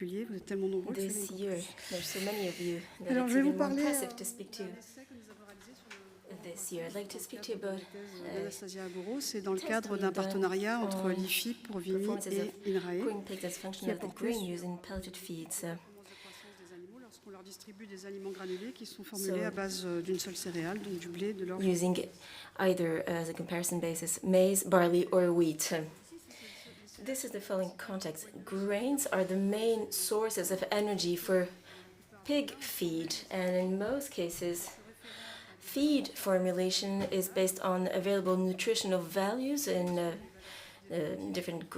Vous êtes tellement nombreux que This year, there's so many of you that Alors, it's je vais vous even more parler impressive to speak to this year. I'd like to speak to you about c'est dans le cadre d'un partenariat entre l'Ifip pour Vimy performances et of INRAE growing pigs as function qui a of the porté grain sur used in pelleted feeds. lorsqu'on leur distribue des aliments granulés qui sont formulés à base d'une seule céréale, donc du blé de leur Using either as a comparison basis, maize, barley, or wheat. This is the following context. Grains are the main sources of energy for pig feed, and in most cases, feed formulation is based on available nutritional values in different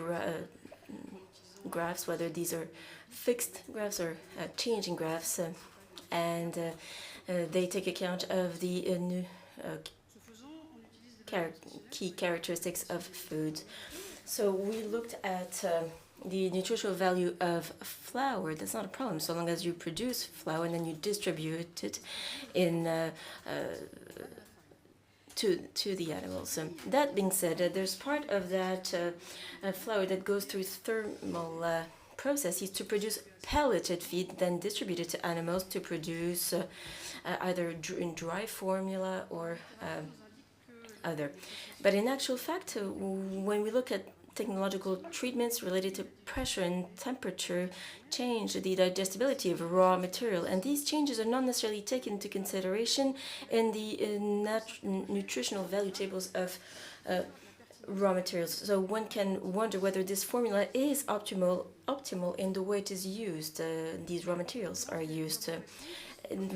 graphs, whether these are fixed graphs or changing graphs, and they take account of the key characteristics of food. So we looked at the nutritional value of flour. That's not a problem so long as you produce flour and then you distribute it in to the animals. That being said, there's part of that flour that goes through thermal processes to produce pelleted feed, then distributed to animals to produce either in dry formula or other. But in actual fact, when we look at technological treatments related to pressure and temperature change the digestibility of raw material, and these changes are not necessarily taken into consideration in the nutritional value tables of raw materials. So one can wonder whether this formula is optimal in the way it is used, these raw materials are used.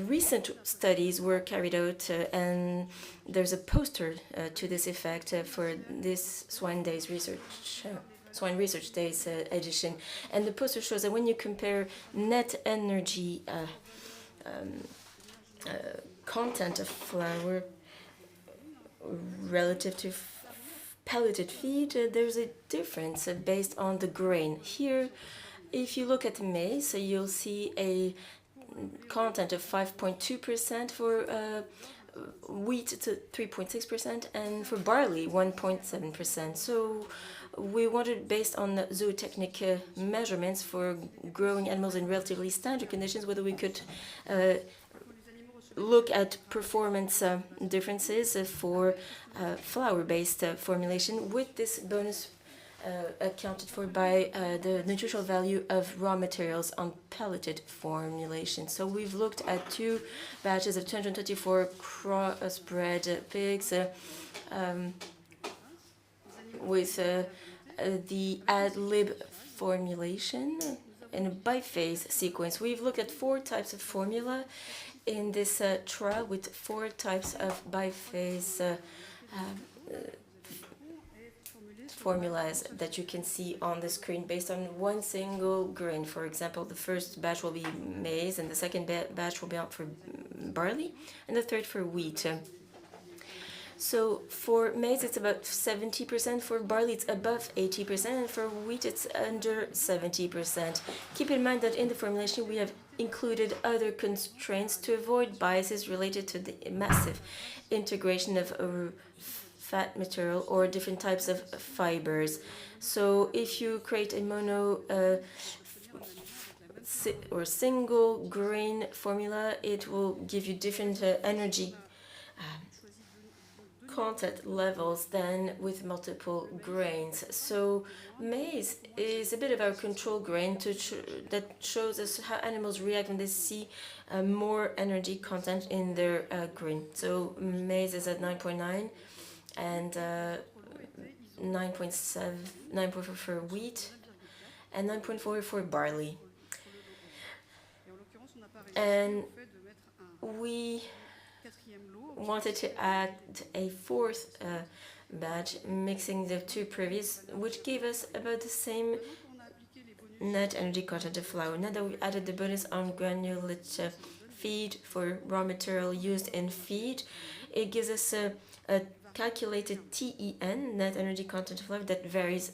Recent studies were carried out, and there's a poster to this effect for this Swine Research Days edition. And the poster shows that when you compare net energy content of flour relative to pelleted feed, there's a difference based on the grain. Here, if you look at maize, you'll see a content of 5.2% for wheat to 3.6%, and for barley 1.7%. So we wanted, based on zootechnic measurements for growing animals in relatively standard conditions, whether we could look at performance differences for flour-based formulation with this bonus accounted for by the nutritional value of raw materials on pelleted formulation. So we've looked at two batches of 224 crossbred pigs with the ad-lib formulation in a biphase sequence. We've looked at 4 types of formula in this trial with 4 types of biphase formulas that you can see on the screen based on one single grain. For example, the first batch will be maize, and the second batch will be out for barley, and the third for wheat. So for maize, it's about 70%, for barley, it's above 80%, and for wheat, it's under 70%. Keep in mind that in the formulation, we have included other constraints to avoid biases related to the massive integration of fat material or different types of fibers. So if you create a mono or single grain formula, it will give you different energy content levels than with multiple grains. So maize is a bit of our control grain that shows us how animals react when they see more energy content in their grain. So maize is at 9.9 and 9.4 for wheat and 9.4 for barley. And we wanted to add a 4th batch, mixing the 2 previous, which gave us about the same net energy content of flour. Now that we added the bonus on granulate feed for raw material used in feed, it gives us a calculated TEN, net energy content of flour, that varies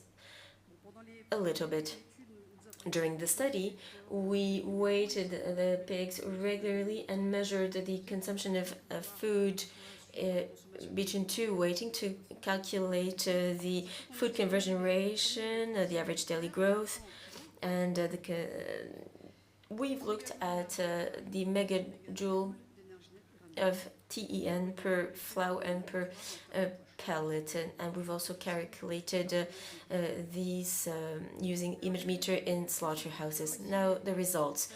a little bit. During the study, we weighted the pigs regularly and measured the consumption of food between 2 weighting to calculate the food conversion ratio, the average daily growth, And we've looked at the megajoule of TEN per flour and per pellet, and we've also calculated these using image meter in slaughterhouses. Now the results.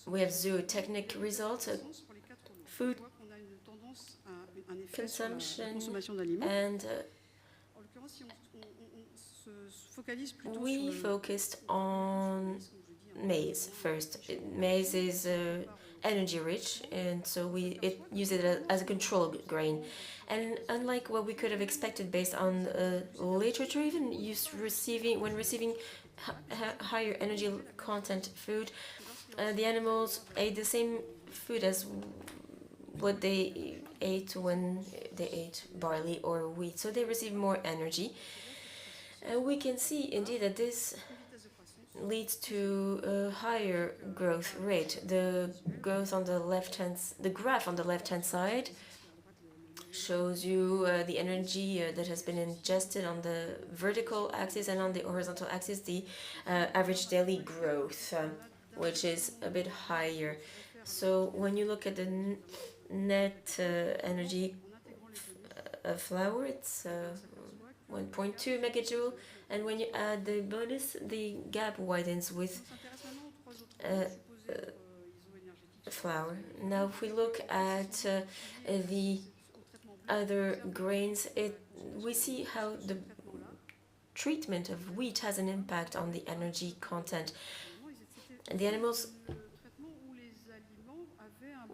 We have zootechnic results, food consumption, and we focused on maize first. Maize is energy rich, and so we use it as a control grain. And unlike what we could have expected based on literature, even when receiving higher energy content food, the animals ate the same food as what they ate when they ate barley or wheat, so they received more energy. We can see indeed that this leads to a higher growth rate. The graph on the left-hand side shows you the energy that has been ingested on the vertical axis, and on the horizontal axis the average daily growth, which is a bit higher. So when you look at the net energy of flour, it's 1.2 megajoule, and when you add the bonus, the gap widens with flour. Now if we look at the other grains, we see how the treatment of wheat has an impact on the energy content. And the animals,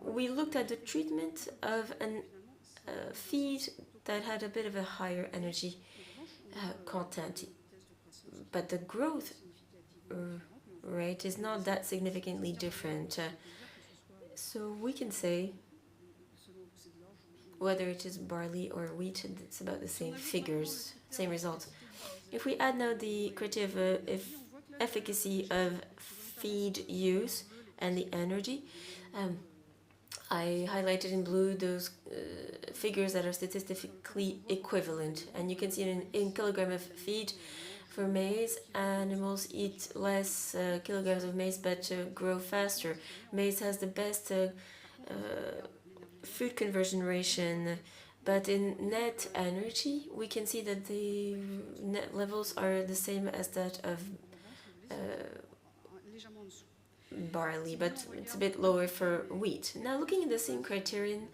we looked at the treatment of a feed that had a bit of a higher energy content, but the growth rate is not that significantly different. So we can say whether it is barley or wheat, it's about the same figures, same results. If we add now the criteria of efficacy of feed use and the energy, I highlighted in blue those figures that are statistically equivalent, and you can see in kilogram of feed for maize, animals eat less kilograms of maize but grow faster. Maize has the best food conversion ratio, but in net energy we can see that the net levels are the same as that of barley, but it's a bit lower for wheat. Now looking at the same criterion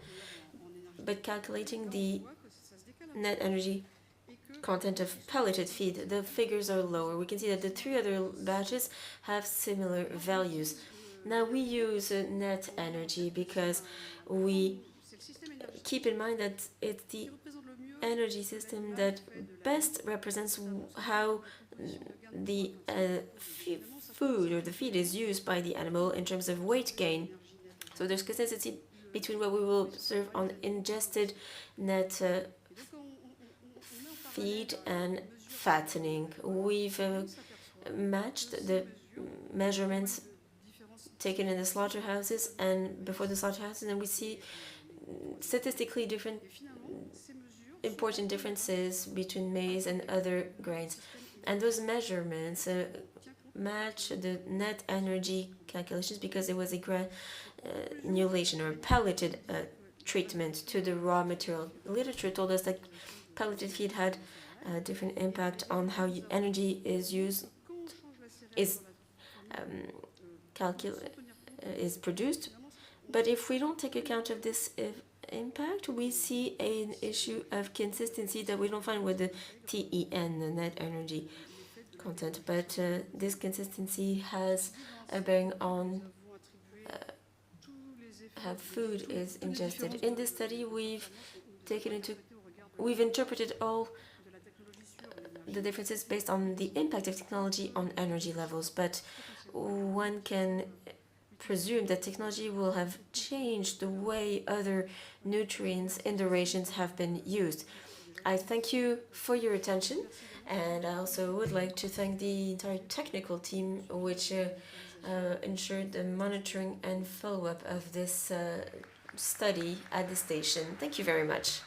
but calculating the net energy content of pelleted feed, the figures are lower. We can see that the three other batches have similar values. Now we use net energy because we keep in mind that it's the energy system that best represents how the food or the feed is used by the animal in terms of weight gain. So there's consistency between what we will observe on ingested net feed and fattening. We've matched the measurements taken in the slaughterhouses and before the slaughterhouses, and we see statistically important differences between maize and other grains. And those measurements match the net energy calculations because it was a granulation or pelleted treatment to the raw material. Literature told us that pelleted feed had a different impact on how energy is used, is produced. But if we don't take account of this impact, we see an issue of consistency that we don't find with the TEN, the net energy content. But this consistency has a bearing on how food is ingested. In this study, we've interpreted all the differences based on the impact of technology on energy levels, but one can presume that technology will have changed the way other nutrients in the rations have been used. I thank you for your attention, and I also would like to thank the entire technical team which ensured the monitoring and follow-up of this study at the station. Thank you very much.